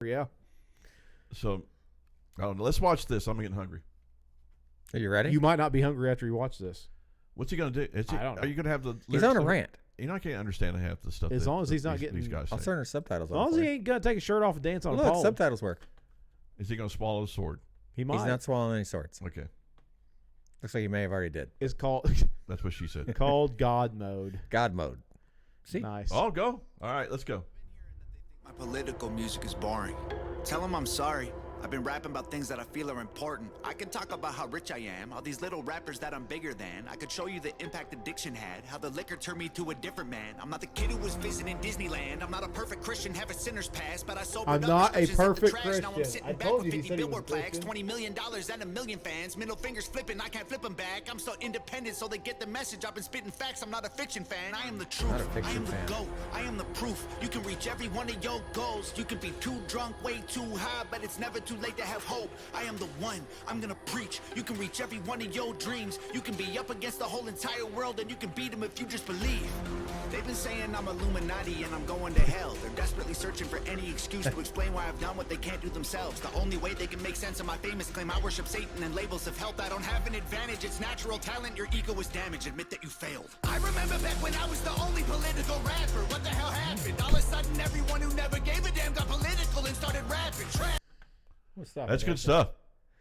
yeah. So, I don't know. Let's watch this. I'm getting hungry. Are you ready? You might not be hungry after you watch this. What's he going to do? I don't know. Are you going to have the lyrics? He's on a rant. I can't understand half the stuff. As long as he's not getting... these guys I'll say. turn her subtitles As on. long as he ain't going to take his shirt off and dance on a Look, pole. subtitles work. Is he going to swallow the sword? He might. He's not swallowing any swords. Okay. Looks like he may have already did. It's called... That's what she said. called God mode. God mode. See? Nice. Oh, go. All right, let's go. My political music is boring. Tell them I'm sorry. I've been rapping about things that I feel are important. I can talk about how rich I am, all these little rappers that I'm bigger than. I could show you the impact addiction had, how the liquor turned me to a different man. I'm not the kid who was visiting Disneyland. I'm not a perfect Christian, have a sinner's pass, but I sobered I'm up not a prescriptions in the perfect trash. Now I'm Christian. sitting I back told with you he 50 said he was billboard a plaques, Christian. $20 million and a million fans. Middle fingers flipping, I can't flip them back. I'm so independent, so they get the message. I've been spitting facts, I'm not a fiction fan. I am the truth, Not a fiction I am the fan. GOAT, I am the proof. You can reach every one of your goals. You can be too drunk, way too high, but it's never too late to have hope. I am the one, I'm gonna preach. You can reach every one of your dreams. You can be up against the whole entire world, and you can beat them if you just believe. They've been saying I'm Illuminati and I'm going to hell. They're desperately searching for any excuse to explain why I've done what they can't do themselves. The only way they can make sense of my famous claim, I worship Satan and labels of health. I don't have an advantage, it's natural talent. Your ego is damaged, admit that you failed. I remember back when I was the only political rapper. What the hell happened? All of a sudden everyone who never gave a damn got political and started rapping. That's good stuff.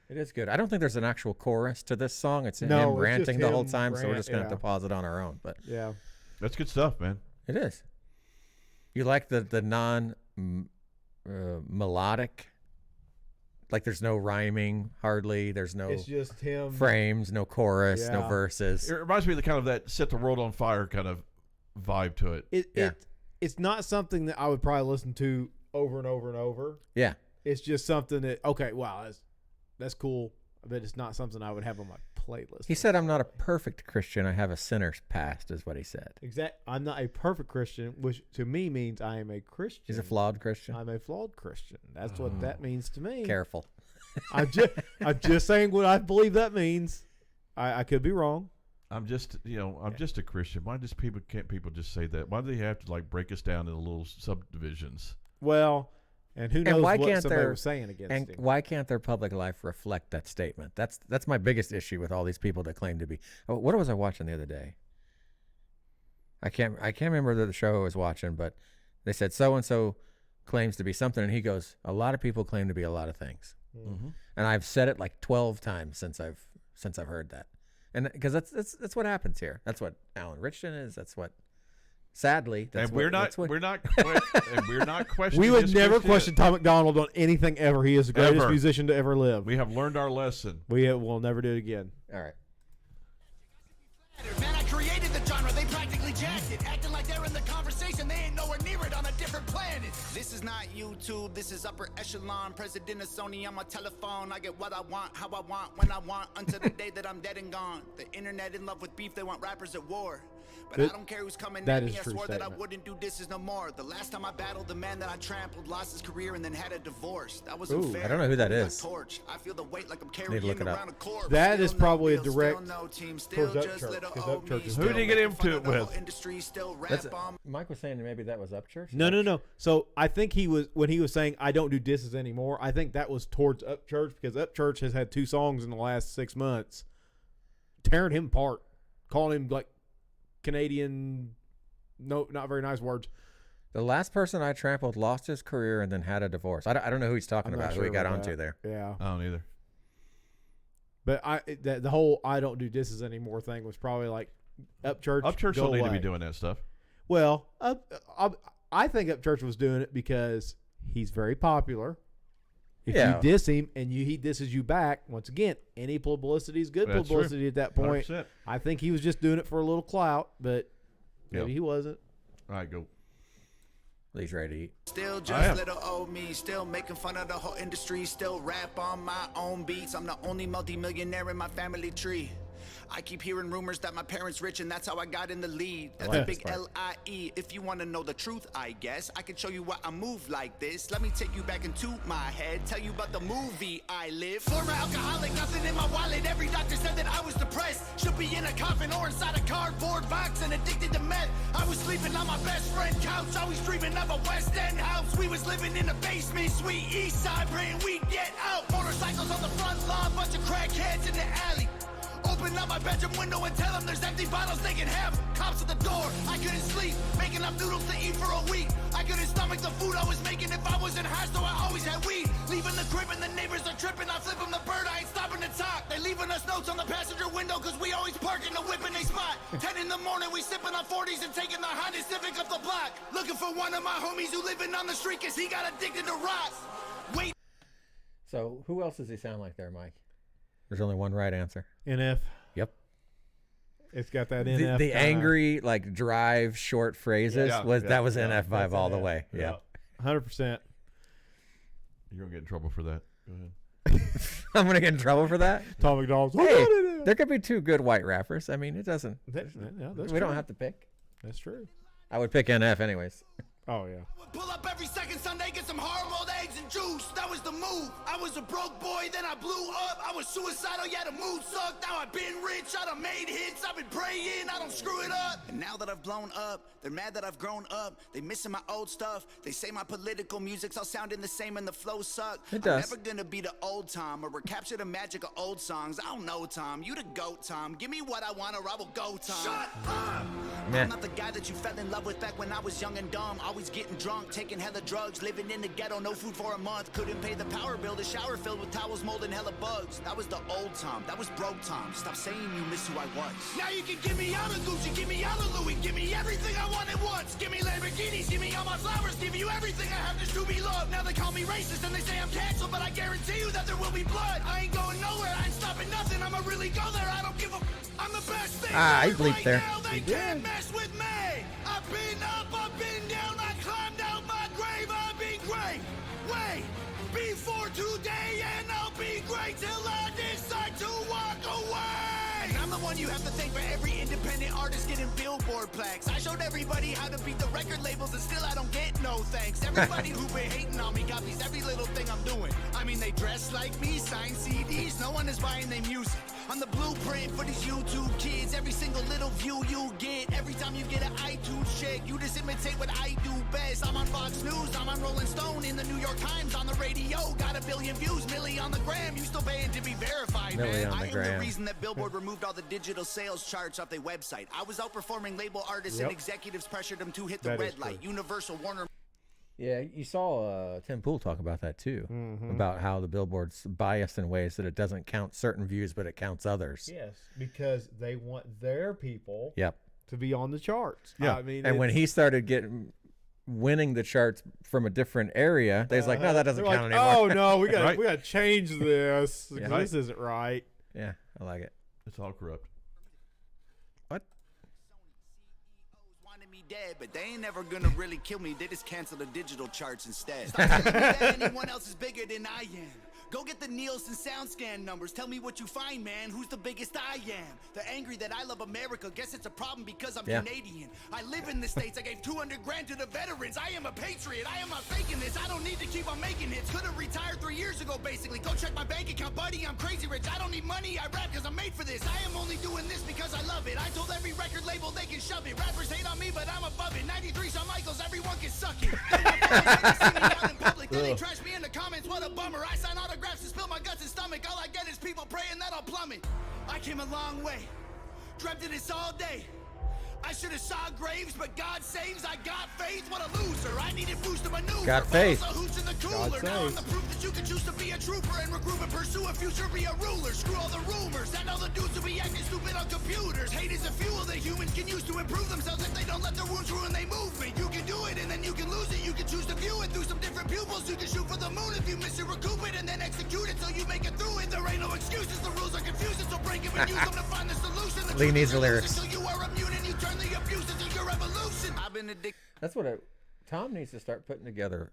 It is good. I don't think there's an actual chorus to this song. It's No, him it's ranting just the whole him time, so we're just going to yeah. have to pause it on our own. But Yeah. That's good stuff, man. it is. You like the non melodic? Like there's no rhyming hardly. There's no It's just him. frames, no chorus, no Yeah. verses. It reminds me of the kind of that set the world on fire kind of vibe to it. Yeah. It's not something that I would probably listen to over and over and over. Yeah. It's just something that, okay, wow, that's cool, but it's not something I would have on my playlist. He said, "I'm not a perfect Christian. I have a sinner's past," is what he said. I'm not a perfect Christian, which to me means I am a Christian. He's a flawed Christian. I'm a flawed Christian. That's what that means to me. Careful. I'm just saying what I believe that means. I could be wrong. I'm just a Christian. Why can't people just say that? Why do they have to like break us down into little subdivisions? Well, and who knows And why what can't somebody their was saying against and him. why can't their public life reflect that statement? That's my biggest issue with all these people that claim to be. Oh, what was I watching the other day? I can't remember the show I was watching, but they said so and so claims to be something, and he goes, "A lot of people claim to be a lot of things," and I've said it like 12 times since I've heard that, and because that's what happens here. That's what Alan Richardson is. That's what. Sadly, that's And we're not questioning. We would his never Christianity. question Tom Macdonald on anything ever. He is the greatest Ever. musician to ever live. We have learned our lesson. We will never do it again. All right. Man, I created the genre, they practically jacked it. Acting like they're in the conversation, they ain't nowhere near it on a different planet. This is not YouTube, this is upper echelon. President of Sony on my telephone. I get what I want, how I want, when I want, until the day that I'm dead and gone. The internet in love with beef, they want rappers at war. But I don't care who's coming That at is me, I true swore that I statement. wouldn't do disses no more. The last time I battled, the man that I trampled lost his career and then had a divorce. That was Ooh, unfair. I don't know who that Only is. got torched. I feel the weight like I'm Need carrying to look it up. around a corpse. That Still is no probably a real, direct still no team, still towards just Upchurch, little 'cause old Upchurch me, is still Who did he get making into fun it of the whole with? industry, still rap That's, on Mike was saying maybe that was Upchurch. No. So I think when he was saying I don't do disses anymore, I think that was towards Upchurch because Upchurch has had 2 songs in the last 6 months tearing him apart, calling him like Canadian, no, not very nice words. The last person I trampled lost his career and then had a divorce. I don't know who he's talking I'm not about, sure who he got about onto that. there. Yeah. I don't either. But the whole I don't do disses anymore thing was probably like Upchurch. Upchurch go don't need to away. be doing that stuff. Well, I think Upchurch was doing it because he's very popular. If Yeah. you diss him and he disses you back, once again, any publicity is good That's publicity true. at that point. 100%. I think he was just doing it for a little clout, but maybe Yep. he wasn't. All right, go. He's ready to eat. Still I just am. little old me, still making fun of the whole industry, still rap on my own beats. I'm the only multi-millionaire in my family tree. I keep hearing rumors that my parents rich and that's how I got in the lead. That's like a this big part. L-I-E. If you want to know the truth, I guess I can show you why I move like this. Let me take you back into my head, tell you about the movie I live. Former alcoholic, nothing in my wallet. Every doctor said that I was depressed. Should be in a coffin or inside a cardboard box and addicted to meth. I was sleeping on my best friend couch, always dreaming of a West End house. We was living in a basement, sweet east side, praying we'd get out. Motorcycles on the front lawn, bunch of crackheads in the alley. Open up my bedroom window and tell them there's empty bottles they can have. Cops at the door, I couldn't sleep, making up noodles to eat for a week. I couldn't stomach the food I was making if I wasn't high, so I always had weed. Leaving the crib and the neighbors are tripping, I flip them the bird, I ain't stopping to talk. They leaving us notes on the passenger window cause we always park in the whip in they spot. 10 in the morning, we sipping on 40s and taking the Honda Civic up the block. Looking for one of my homies who living on the street cause he got addicted to rock. Wait. So who else does he sound like there, Mike? There's only one right answer. NF. Yep. It's got that The, NF. the angry, like drive short phrases that was NF vibe That's all the NF. way. Yeah. 100%. You're gonna get in trouble for that. Go ahead. I'm gonna get in trouble for that. Tom Macdonald. Hey, there could be two good white rappers. I mean, it doesn't. We Don't have to pick. That's true. I would pick NF anyways. Oh, yeah. Would pull up every second Sunday, get some hard-boiled eggs and juice. That was the move. I was a broke boy, then I blew up. I was suicidal, yeah, the mood sucked. Now I've been rich, I done made hits. I've been praying, I don't screw it up. And now that I've blown up, they're mad that I've grown up. They missing my old stuff. They say my political music's all sounding the same and the flow suck. It does. I'm never gonna be the old Tom or recapture the magic of old songs. I don't know, Tom. You the GOAT, Tom. Give me what I want or I will go, Tom. Shut up! Meh. I'm not the guy that you fell in love with back when I was young and dumb. Always getting drunk, taking hella drugs, living in the ghetto, no food for a month. Couldn't pay the power bill, the shower filled with towels, mold, and hella bugs. That was the old Tom, that was broke Tom. Stop saying you miss who I was. Now you can give me all the Gucci, give me all the Louis, give me everything I want at once. Give me Lamborghinis, give me all my flowers, give you everything I have just to be loved. Now they call me racist and they say I'm canceled, but I guarantee you that there will be blood. I ain't going nowhere, I ain't stopping nothing. I'ma really go there, I don't give a. I'm the best thing. He right bleeped there. now, they can't mess with me. I've been up, I've been down, I climbed out my grave, I've been great. Wait, before today, and I'll be great till I decide to walk away. And I'm the one you have to thank for every independent artist getting Billboard plaques. I showed everybody how to beat the record labels, and still I don't get no thanks. Everybody who been hating on me copies every little thing I'm doing. I mean, they dress like me, sign CDs, no one is buying their music. I'm the blueprint for these YouTube kids. Every single little view you get, every time you get an iTunes check, you just imitate what I do best. I'm on Fox News, I'm on Rolling Stone, in the New York Times, on the radio. Got 1 billion views, Millie on the gram. You still paying to be verified, Millie man. on the I am gram. the reason that Billboard removed all the digital sales charts off their website. I was outperforming label artists and executives pressured them to hit the That is red light. true. Universal, Warner. Yeah, you saw Tim Pool talk about that too, about how the Billboard's biased in ways that it doesn't count certain views, but it counts others. Yes, because they want their people Yep. to be on the charts. Yeah. I mean, And when it's- he started winning the charts from a different area, they was like, no, that doesn't they're count like, anymore. oh no, we got Right. we got to change this. Yeah. This isn't right. Yeah, I like it. It's all corrupt. What? Wanted me dead, but they ain't never gonna really kill me. They just cancel the digital charts instead. Stop telling me that anyone else is bigger than I am. Go get the Nielsen SoundScan numbers. Tell me what you find, man. Who's the biggest I am? They're angry that I love America. Guess it's a problem because I'm Yeah. Canadian. I live in the States. I gave 200 grand to the veterans. I am a patriot. I am not faking this. I don't need to keep on making hits. Could have retired 3 years ago, basically. Go check my bank account, buddy. I'm crazy rich. I don't need money. I rap because I'm made for this. I am only doing this because I love it. I told every record label they can shove it. Rappers hate on me, but I'm above it. 93 Shawn Michaels, everyone can suck it. They see me out in public, then they trash me in the comments. What a bummer. I sign autographs and spill my guts and stomach. All I get is people praying that I'll plummet. I came a long way. Dreamt of this all day. I should have saw graves, but God saves. I got faith. What a loser. I needed boost to maneuver. Got faith. Bottles of hooch in the cooler. Now I'm the proof that you can choose to be a trooper and regroup and pursue a future, be a ruler. Screw all the rumors and all the dudes who be acting stupid on computers. Hate is a fuel that humans can use to improve themselves if they don't let their wounds ruin their movement. You can do it and then you can lose it. You can choose to view it through some different pupils. You can shoot for the moon if you miss it, recoup it, and then execute it till you make it through it. There ain't no excuses. The rules are confusing, so break it and use them to find the solution. The Lee truth needs is the you're lyrics. losing till you are immune and you turn the abuse into your evolution. I've been addicted. That's what Tom needs to start putting together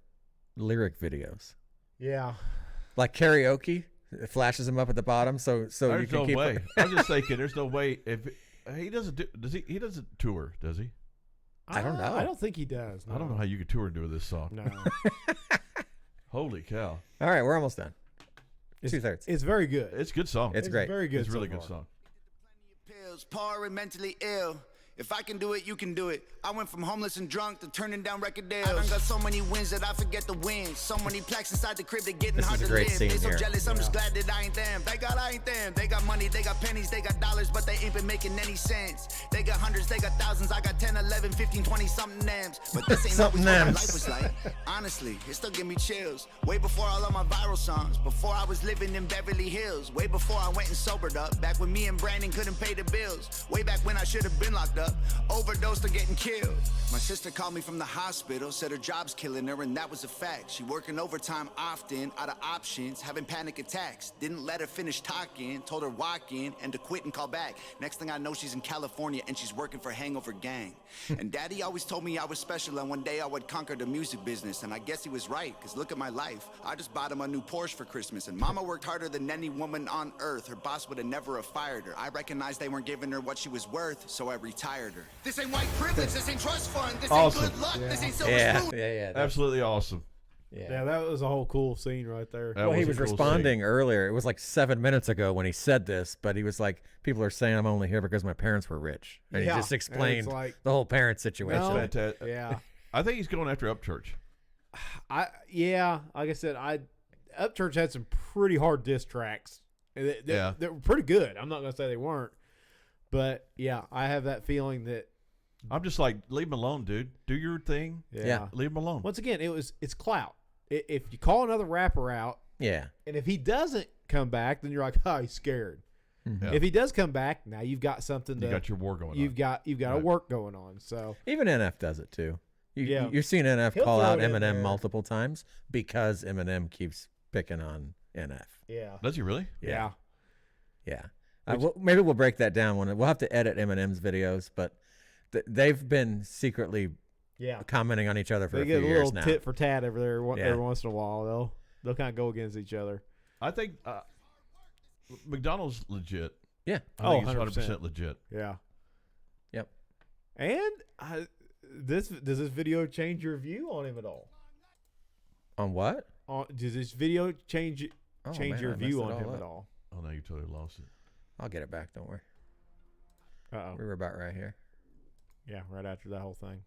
lyric videos. Yeah. Like karaoke. It flashes him up at the bottom, so you There's can no keep. way. I'm just thinking, there's no way if he doesn't do. Does he? He doesn't tour, does he? I don't know. I don't think he does. I don't know how you could tour and do this song. No. Holy cow! All right, we're almost done. It's, 2/3. It's very good. It's a good song. It's great. Very good. It's a really so good far. song. Pills, poor and mentally ill. If I can do it, you can do it. I went from homeless and drunk to turning down record deals. I done got so many wins that I forget the wins. So many plaques inside the crib, they getting This hard is a to great live. scene They so here. jealous, I'm just glad that I ain't them. Thank God I ain't them. They got money, they got pennies, they got dollars, but they ain't been making any sense. They got hundreds, they got thousands. I got 10, 11, 15, 20 something names. But this ain't Something always what my names. life was like. Honestly, it still give me chills. Way before all of my viral songs. Before I was living in Beverly Hills. Way before I went and sobered up. Back when me and Brandon couldn't pay the bills. Way back when I should have been locked up. Overdosed or getting killed. My sister called me from the hospital. Said her job's killing her and that was a fact. She working overtime often. Out of options. Having panic attacks. Didn't let her finish talking. Told her walk in and to quit and call back. Next thing I know, she's in California and she's working for Hangover Gang. And Daddy always told me I was special and one day I would conquer the music business. And I guess he was right, because look at my life. I just bought him a new Porsche for Christmas. And Mama worked harder than any woman on earth. Her boss would have never have fired her. I recognized they weren't giving her what she was worth, so I retired her. This ain't white privilege, this ain't trust fund, this Awesome. ain't good luck, this ain't silver Yeah, spoon. yeah. Absolutely awesome. Yeah, that was a whole cool scene right there. That Well, he a was cool responding earlier. It was like 7 minutes ago when he said this, but he was like, "People are saying I'm only here because my parents were rich," and Yeah, he just and it's explained like- the whole parent situation. No. Fantastic. Yeah. I think he's going after Upchurch. Like I said, Upchurch had some pretty hard diss tracks. They were pretty good. I'm not gonna say they weren't, but yeah, I have that feeling that I'm just like, leave him alone, dude. Do your thing. Yeah. Leave him alone. Once again, it's clout. If you call another rapper out, Yeah. and if he doesn't come back, then you're like, oh, he's scared. Yeah. If he does come back, now you've got something. You got your war going on. You've got a Right. work going on. So Even NF does it too. Yeah. You've seen NF He'll call throw out it in Eminem there. multiple times because Eminem keeps picking on NF. yeah, Does he really? yeah. Yeah. Maybe we'll break that down when we'll have to edit Eminem's videos, but they've been secretly Yeah. commenting on each other for They a get few a years little now. tit for tat over there Yeah. every once in a while. They'll kind of go against each other. I think McDonald's legit. Yeah. I think he's 100%. 100% legit. Yeah. Yep. And does this video change your view on him at all? On what? Does this video change Oh, change man, your I view messed it on him all at up. all? Oh, no, you totally lost it. I'll get it back. Don't worry. Uh-oh. We were about right here. Yeah, right after that whole thing.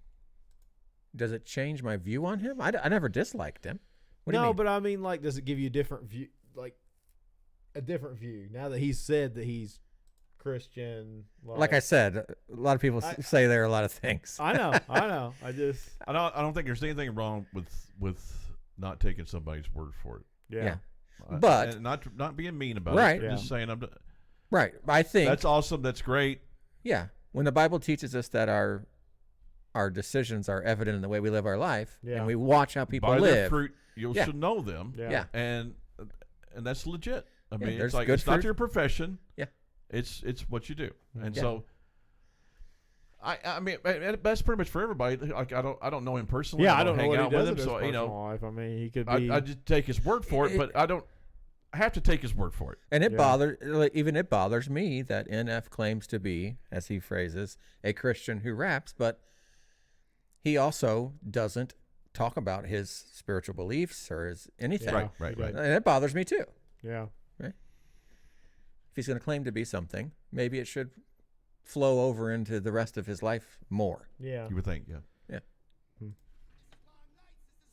Does it change my view on him? I never disliked him. What do you No, mean? but I mean, like, does it give you a different view? Like, a different view now that he's said that he's Christian? like I said, a lot of people say there are a lot of things. I know. I don't think there's anything wrong with not taking somebody's word for it. yeah. But- and not being mean about Right. it. Yeah. Just saying Right. I think that's awesome. That's great. yeah, when the Bible teaches us that our decisions are evident in the way we live our life, Yeah. and we watch how people By live. their fruit, you Yeah. should know them. Yeah. Yeah. And that's legit. I mean, there's it's like good it's not fruit. your profession. Yeah. It's what you do. And Yeah. so I mean that's pretty much for everybody. Like I don't know him personally. Yeah, I don't know hang what he out does with in him, his so personal you know life. I mean, he could be. I just take his word for it, but I don't have to take his word for it. And it Yeah. bothers me that NF claims to be, as he phrases, a Christian who raps, but he also doesn't talk about his spiritual beliefs or his anything. Yeah, Right. he did. And it bothers me too. Yeah. If he's going to claim to be something, maybe it should flow over into the rest of his life more. Yeah. You would think, yeah. Yeah.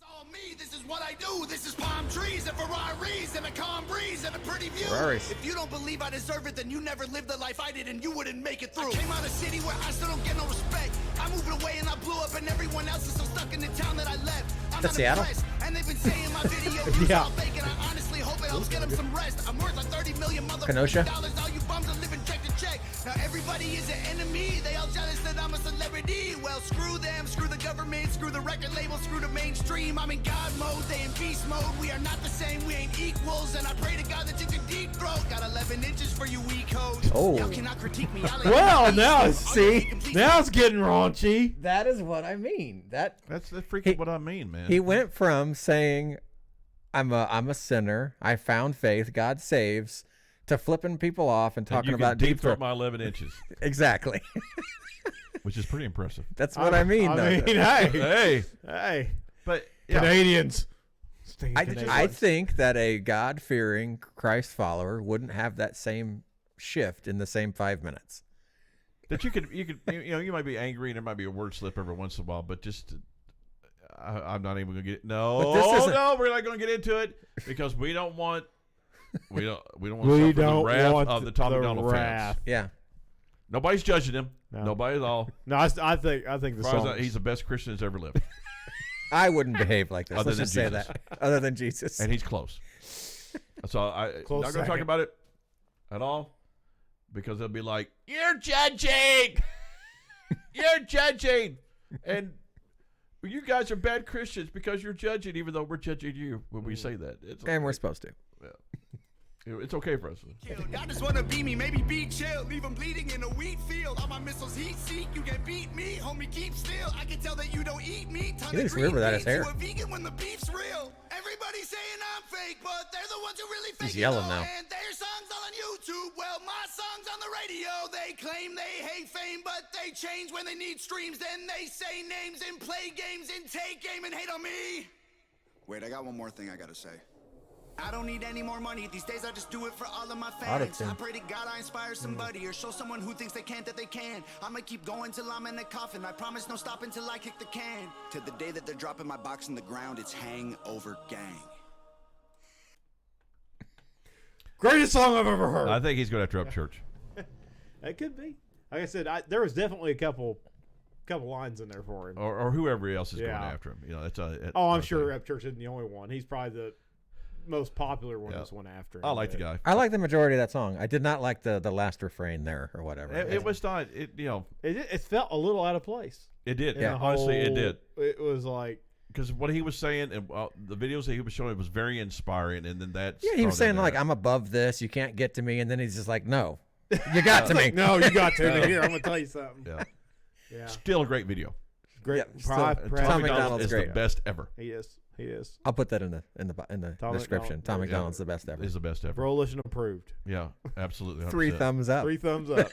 All me, this is what I do. This is palm trees and Ferraris and a calm breeze and a pretty view. Ferraris. If you don't believe I deserve it, then you never lived the life I did and you wouldn't make it through. I came out of city where I still don't get no respect. I moved away and I blew up and everyone else is still stuck in the town that I left. I'm That's Seattle? impressed, and they've been saying my video views Yeah. all fake and I honestly hope it helps get them some rest. I'm worth like 30 million Kenosha? dollars. All you bums are living check to check. Now everybody is an enemy. They all jealous that I'm a celebrity. Well, screw them, screw the government, screw the record label, screw the mainstream. I'm in God mode, they in beast mode. We are not the same, we ain't equals. And I pray to God that you can deep throat. Got 11 inches for you weak hoes. Oh. Y'all cannot critique me. Y'all ain't Well, beast now mode. it's All you see, complete- now it's getting raunchy. That is what I mean. That's freaking what I mean, man. He went from saying, I'm a sinner. I found faith. God saves. To flipping people off and talking you about can deep throat. throat my 11 inches, Exactly. which is pretty impressive. That's what I mean. I mean, hey, Hey, hey, but yeah, Canadians. I think that a God-fearing Christ follower wouldn't have that same shift in the same 5 minutes. that you could you might be angry and there might be a word slip every once in a while, but just I'm not even gonna get But this isn't- no, we're not gonna get into it because we don't want to suffer the wrath of the Tom Macdonald fans. Yeah. Nobody's judging him. No. Nobody at all. No, I think the As far as song. he's the best Christian that's ever lived, I wouldn't behave like this. Other Let's than just say Jesus. that. Other than Jesus. and he's close. So I'm Close not going to talk second. about it at all because they'll be like, "You're judging, you're judging," and you guys are bad Christians because you're judging, even though we're judging you when we say that. And we're supposed to. It's okay for us. Y'all just wanna beat me, maybe be chill. Leave them bleeding in a wheat field. All my missiles heat seek, you can beat me. Homie, keep still. I can tell that you don't eat meat. He looks weird without his hair. You a vegan when the beef's real. Everybody's saying I'm fake, but they're the ones who really fake He's yelling it now. all. And their songs all on YouTube. Well, my songs on the radio. They claim they hate fame, but they change when they need streams. Then they say names and play games and take aim and hate on me. Wait, I got one more thing I gotta say. I don't need any more money. These days I just do it for all of my fans. Auto-tune. I pray to God I inspire somebody or show someone who thinks they can't that they can. I'ma keep going till I'm in a coffin. I promise no stop until I kick the can. To the day that they're dropping my box in the ground, it's Hangover Gang. Greatest song I've ever heard. I think he's going to have to up church. It could be. Like I said, there was definitely a couple lines in there for him. Or whoever else is going Yeah. after him. You know, that's a. Oh, I'm sure Upchurch isn't the only one. He's probably the most popular one Yeah. that's went after him. I like the guy. I like the majority of that song. I did not like the last refrain there or whatever. It was not. It felt a little out of place. It did. in Yeah, the honestly, it whole- did. It was like, Because what he was saying and the videos that he was showing was very inspiring, and then that. Yeah, he was saying like, "I'm above this. You can't get to me," and then he's just like, "No, you got to me." no, you got to me. Here, I'm gonna tell you something. Yeah. Yeah, Still a great video. great. Yeah, still- Proud- Tom proud- Tom McDonald McDonald's is great. the best ever. He is. He is. I'll put that in the Tom description. McDonald. Tom Yeah. McDonald's the best ever. Is the best ever. Broalition approved. Yeah, absolutely. 3 100%. thumbs up. 3 thumbs up.